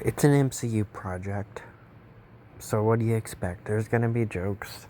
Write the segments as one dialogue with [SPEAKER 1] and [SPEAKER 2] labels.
[SPEAKER 1] It's an MCU project. So what do you expect? There's gonna be jokes.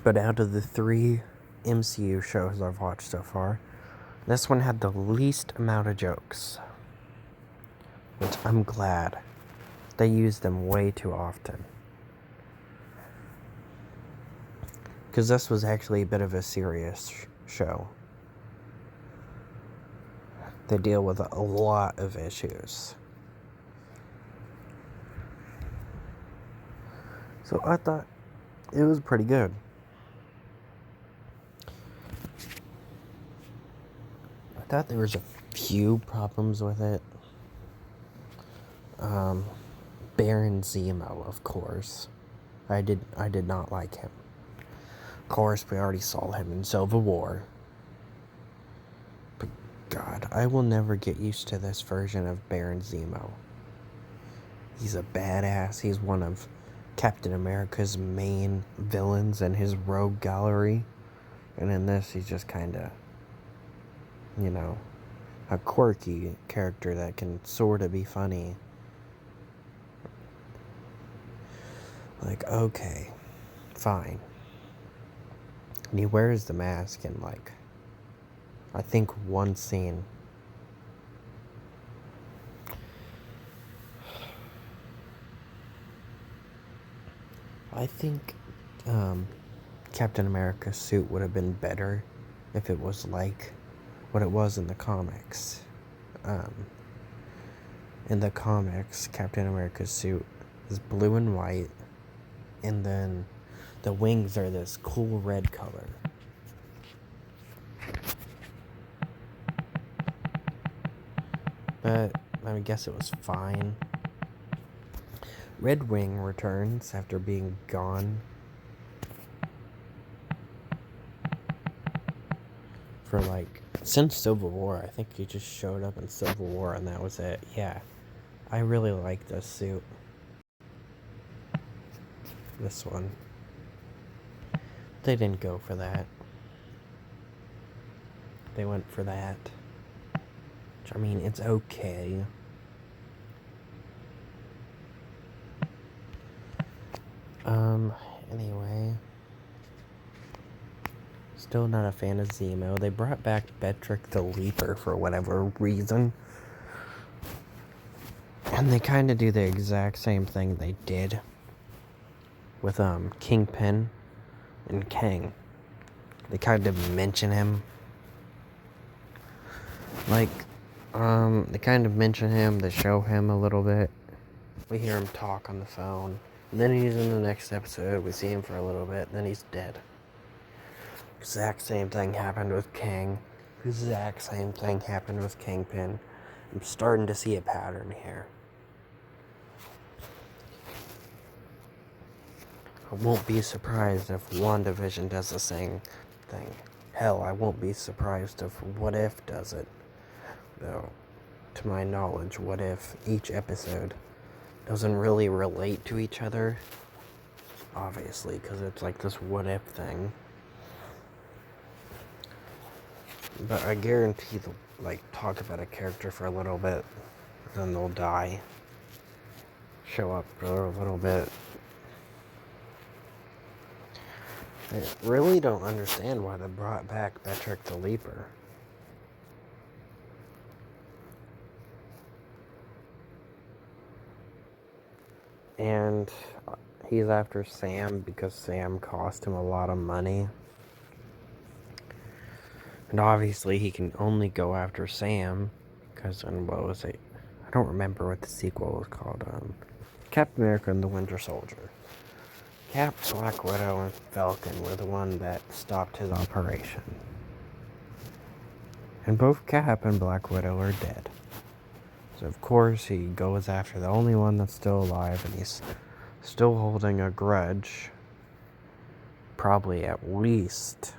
[SPEAKER 1] But out of the 3 MCU shows I've watched so far, this one had the least amount of jokes. Which I'm glad. They use them way too often. Because this was actually a bit of a serious show. They deal with a lot of issues. So I thought it was pretty good. I thought there was a few problems with it. Baron Zemo, of course. I did not like him. Of course, we already saw him in Civil War. But God, I will never get used to this version of Baron Zemo. He's a badass. He's one of Captain America's main villains in his rogue gallery. And in this, he's just kind of, a quirky character that can sort of be funny. Like, okay, fine. And he wears the mask in, I think one scene. I think Captain America's suit would have been better if it was like what it was in the comics. In the comics, Captain America's suit is blue and white, and then the wings are this cool red color. But I guess it was fine. Red Wing returns after being gone for since Civil War. I think he just showed up in Civil War and that was it. Yeah, I really like this suit. This one. They didn't go for that. They went for that. Which, I mean, it's okay. Anyway. Still not a fan of Zemo. They brought back Betrick the Leaper for whatever reason. And they kind of do the exact same thing they did with Kingpin and Kang. They kind of mention him. They kind of mention him, they show him a little bit. We hear him talk on the phone. And then he's in the next episode, we see him for a little bit, and then he's dead. Exact same thing happened with Kang. Exact same thing happened with Kingpin. I'm starting to see a pattern here. I won't be surprised if WandaVision does the same thing. Hell, I won't be surprised if What If does it. Though, to my knowledge, What If each episode doesn't really relate to each other. Obviously, because it's like this What If thing. But I guarantee they'll, talk about a character for a little bit, then they'll die. Show up for a little bit. I really don't understand why they brought back Betrick the Leaper. And he's after Sam because Sam cost him a lot of money. And obviously he can only go after Sam because what was it? I don't remember what the sequel was called. Captain America and the Winter Soldier. Cap, Black Widow, and Falcon were the one that stopped his operation. And both Cap and Black Widow are dead. So of course he goes after the only one that's still alive, and he's still holding a grudge. Probably at least,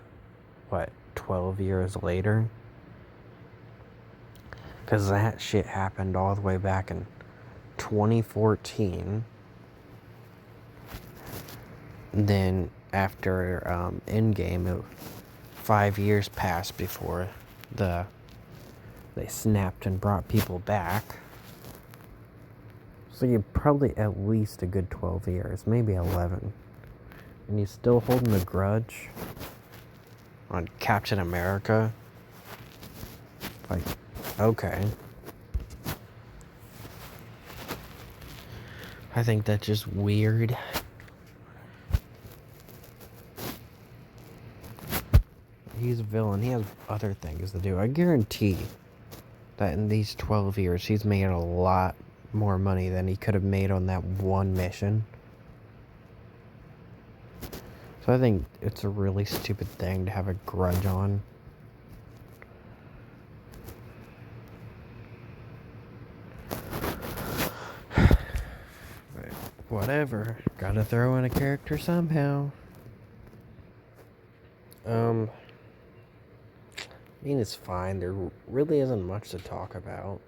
[SPEAKER 1] 12 years later? Because that shit happened all the way back in 2014. Then after Endgame, 5 years passed before they snapped and brought people back. So you're probably at least a good 12 years, maybe 11. And you're still holding a grudge on Captain America? Like, okay. I think that's just weird. He's a villain. He has other things to do. I guarantee that in these 12 years, he's made a lot more money than he could have made on that one mission. So I think it's a really stupid thing to have a grudge on. But whatever. Gotta throw in a character somehow. I mean, it's fine. There really isn't much to talk about.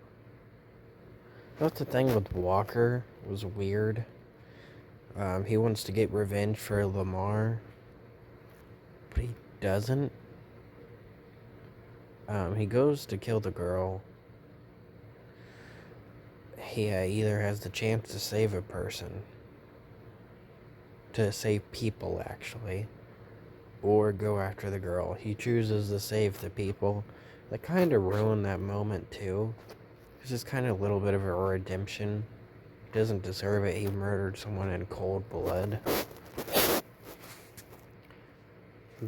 [SPEAKER 1] That's the thing with Walker was weird. He wants to get revenge for Lamar, but he doesn't. He goes to kill the girl. He either has the chance to save a person, to save people actually, or go after the girl. He chooses to save the people. That kind of ruined that moment too. It's just kind of a little bit of a redemption. He doesn't deserve it. He murdered someone in cold blood.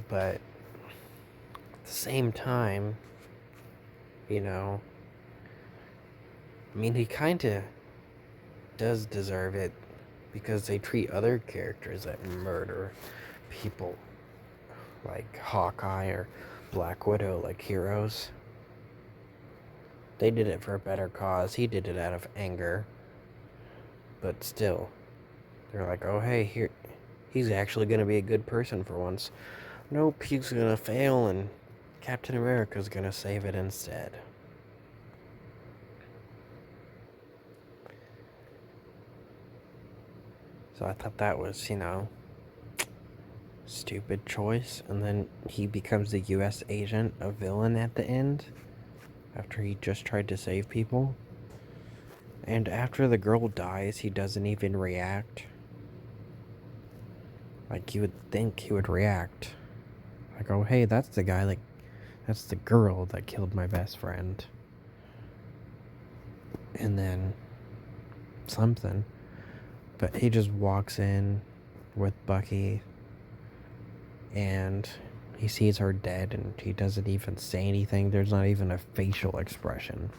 [SPEAKER 1] But at the same time, you know, I mean, he kind of does deserve it because they treat other characters that murder people like Hawkeye or Black Widow like heroes. They did it for a better cause. He did it out of anger. But still, they're like, oh, hey, he's actually going to be a good person for once. Nope, he's going to fail and Captain America's going to save it instead. So I thought that was, stupid choice. And then he becomes the U.S. agent, a villain at the end, after he just tried to save people. And after the girl dies, he doesn't even react. Like, you would think he would react. Like, oh, hey, that's the guy, that's the girl that killed my best friend. And then something. But he just walks in with Bucky, and he sees her dead, and he doesn't even say anything. There's not even a facial expression.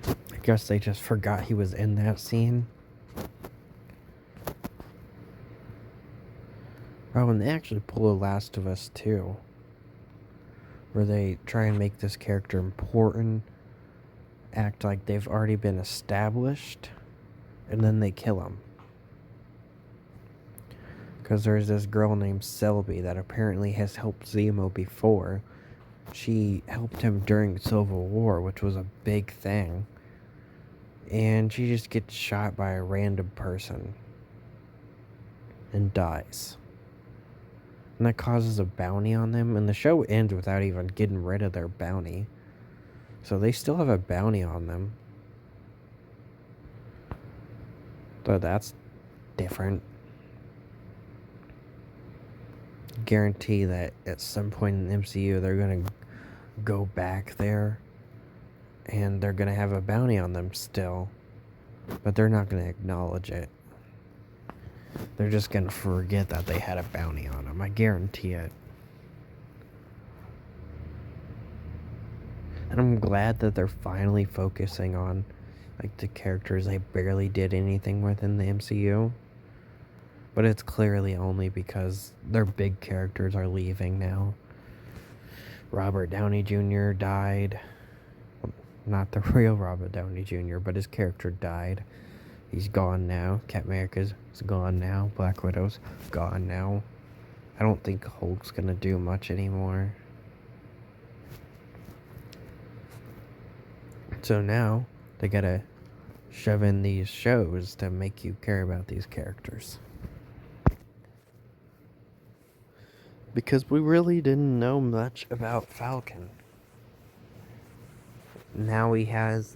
[SPEAKER 1] I guess they just forgot he was in that scene. Oh, and they actually pull a Last of Us 2, where they try and make this character important, act like they've already been established, and then they kill him. Because there's this girl named Selby that apparently has helped Zemo before. She helped him during Civil War, which was a big thing. And she just gets shot by a random person and dies. And that causes a bounty on them, and the show ends without even getting rid of their bounty. So they still have a bounty on them. So that's different. Guarantee that at some point in the MCU they're gonna go back there and they're gonna have a bounty on them still, but they're not gonna acknowledge it. They're just gonna forget that they had a bounty on them. I guarantee it. And I'm glad that they're finally focusing on the characters they barely did anything with in the MCU. But it's clearly only because their big characters are leaving now. Robert Downey Jr. died. Not the real Robert Downey Jr., but his character died. He's gone now. Captain America's gone now. Black Widow's gone now. I don't think Hulk's gonna do much anymore. So now, they gotta shove in these shows to make you care about these characters. Because we really didn't know much about Falcon. Now he has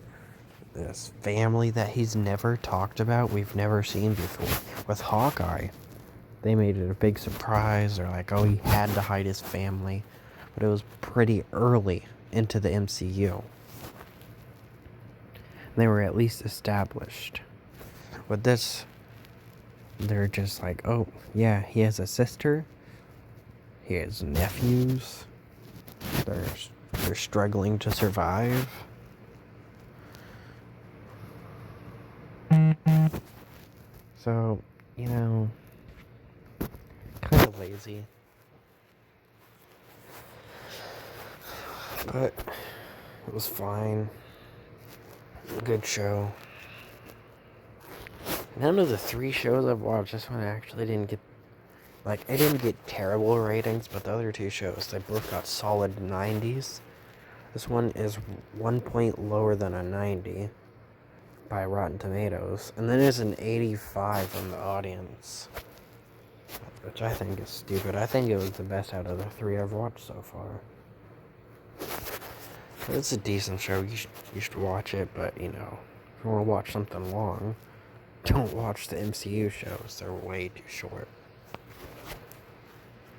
[SPEAKER 1] this family that he's never talked about, we've never seen before. With Hawkeye, they made it a big surprise. They're like, oh, he had to hide his family. But it was pretty early into the MCU. They were at least established. With this, they're just like, oh, yeah, he has a sister. He has nephews. They're struggling to survive. So, kind of lazy. But it was fine. Good show. None of the 3 shows I've watched, this one actually didn't get, I didn't get terrible ratings, but the other 2 shows, they both got solid 90s. This one is 1 point lower than a 90 by Rotten Tomatoes, and then there's an 85 from the audience, which I think is stupid. I think it was the best out of the 3 I've watched so far. It's a decent show. You should watch it, but, if you want to watch something long, don't watch the MCU shows. They're way too short.